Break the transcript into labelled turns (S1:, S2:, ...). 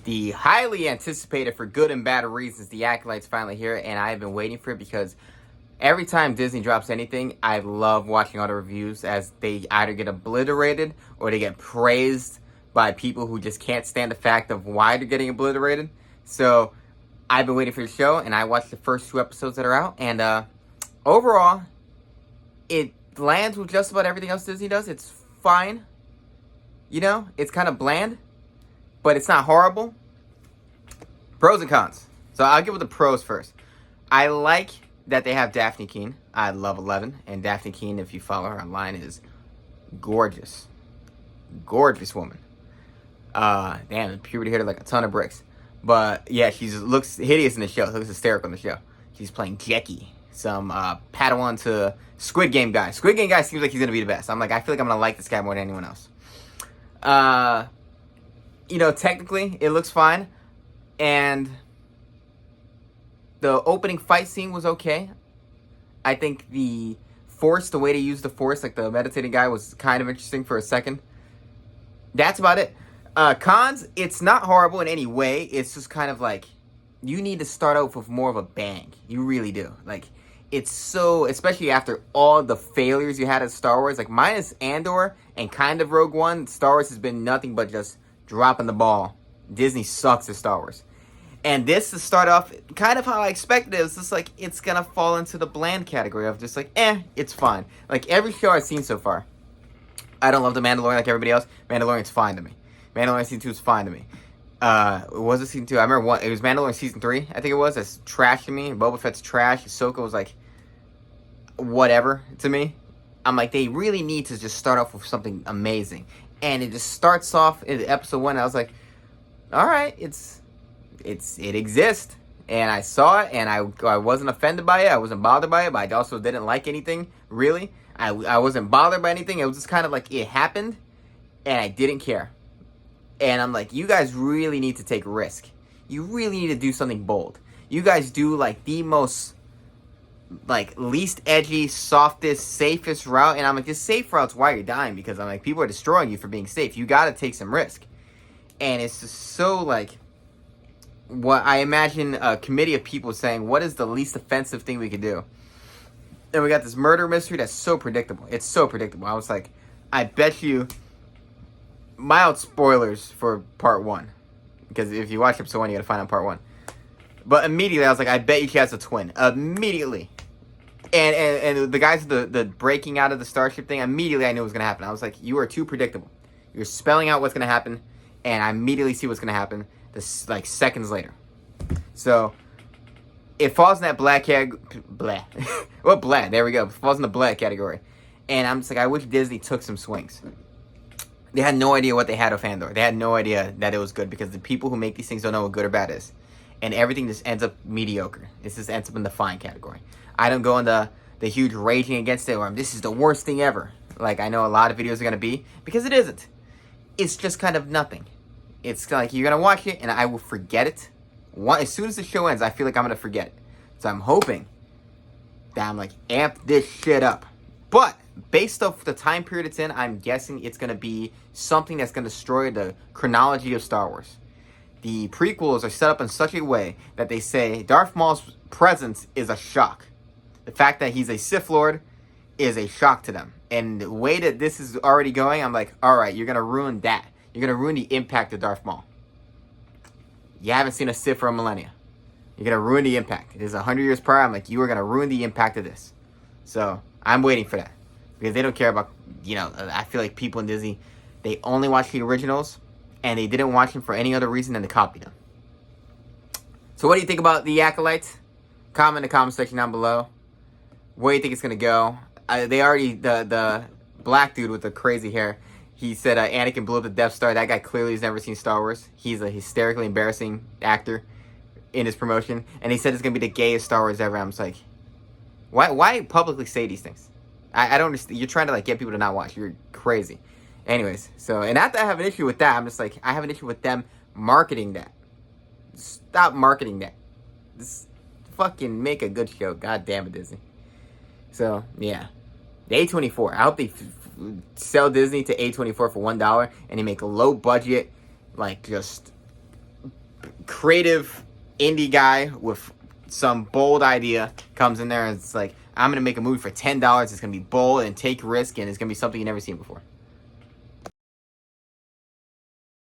S1: The highly anticipated, for good and bad reasons, the Acolyte's finally here, and I've been waiting for it because every time Disney drops anything, I love watching all the reviews as they either get obliterated or they get praised by people who just can't stand the fact of why they're getting obliterated. So I've been waiting for the show, and I watched the first 2 episodes that are out, and overall, it lands with just about everything else Disney does. It's fine. You know, it's kind of bland, but it's not horrible. Pros and cons. So I'll give it the pros first. I like that they have Daphne Keene. I love 11. And Daphne Keene, if you follow her online, is gorgeous. Gorgeous woman. Damn, puberty hit her like a ton of bricks. But yeah, she looks hideous in the show. She looks hysterical in the show. She's playing Jackie, some Padawan to Squid Game guy. Squid Game guy seems like he's going to be the best. I'm like, I feel like I'm going to like this guy more than anyone else. You know, technically, it looks fine. And the opening fight scene was okay. I think the Force, the way to use the Force, like the meditating guy, was kind of interesting for a second. That's about it. Cons, it's not horrible in any way. It's just kind of like, you need to start out with more of a bang. You really do. Like, it's so, especially after all the failures you had at Star Wars, like minus Andor and kind of Rogue One, Star Wars has been nothing but just dropping the ball. Disney sucks at Star Wars. And this, to start off, kind of how I expected it. It's just like, it's going to fall into the bland category of just like, it's fine. Like, every show I've seen so far, I don't love The Mandalorian like everybody else. Mandalorian's fine to me. Mandalorian Season 2 is fine to me. Was it Season 2? I remember it was Mandalorian Season 3, I think it was. That's trash to me. Boba Fett's trash. Ahsoka was like, whatever to me. I'm like, they really need to just start off with something amazing. And it just starts off in episode 1. I was like, all right, it exists. And I saw it, and I wasn't offended by it. I wasn't bothered by it, but I also didn't like anything, really. I wasn't bothered by anything. It was just kind of like it happened, and I didn't care. And I'm like, you guys really need to take a risk. You really need to do something bold. You guys do like the most, like, least edgy, softest, safest route. And I'm like, this safe route's why you're dying, because I'm like, people are destroying you for being safe. You gotta take some risk. And it's just so like, what I imagine a committee of people saying, what is the least offensive thing we could do? And we got this murder mystery that's so predictable. It's so predictable. I was like, I bet you, mild spoilers for part 1. Because if you watch episode 1, you gotta find out part 1. But immediately I was like, I bet you she has a twin. Immediately. And the guys, the breaking out of the starship thing, immediately I knew it was gonna happen. I was like, you are too predictable. You're spelling out what's gonna happen, and I immediately see what's gonna happen like seconds later. So it falls in that black well, black, there we go. It falls in the black category. And I'm just like, I wish Disney took some swings. They had no idea what they had of Andor. They had no idea that it was good, because the people who make these things don't know what good or bad is. And everything just ends up mediocre. It just ends up in the fine category. I don't go into the huge raging against it, or this is the worst thing ever, like I know a lot of videos are going to be, because it isn't. It's just kind of nothing. It's like, you're going to watch it, and I will forget it. As soon as the show ends, I feel like I'm going to forget it. So I'm hoping that I'm like, amp this shit up. But based off the time period it's in, I'm guessing it's going to be something that's going to destroy the chronology of Star Wars. The prequels are set up in such a way that they say Darth Maul's presence is a shock. The fact that he's a Sith Lord is a shock to them. And the way that this is already going, I'm like, alright, you're going to ruin that. You're going to ruin the impact of Darth Maul. You haven't seen a Sith for a millennia. You're going to ruin the impact. It is 100 years prior. I'm like, you are going to ruin the impact of this. So, I'm waiting for that. Because they don't care about, I feel like people in Disney, they only watch the originals, and they didn't watch them for any other reason than to copy them. So what do you think about the Acolyte? Comment in the comment section down below. Where do you think it's going to go? The black dude with the crazy hair, he said Anakin blew up the Death Star. That guy clearly has never seen Star Wars. He's a hysterically embarrassing actor in his promotion. And he said it's going to be the gayest Star Wars ever. I'm just like, why publicly say these things? I don't understand. You're trying to like get people to not watch. You're crazy. Anyways, and not that I have an issue with that. I'm just like, I have an issue with them marketing that. Stop marketing that. Just fucking make a good show. God damn it, Disney. So, yeah. The A24. I hope they sell Disney to A24 for $1 and they make a low budget, like, just creative indie guy with some bold idea comes in there and it's like, I'm going to make a movie for $10. It's going to be bold and take risk, and it's going to be something you've never seen before.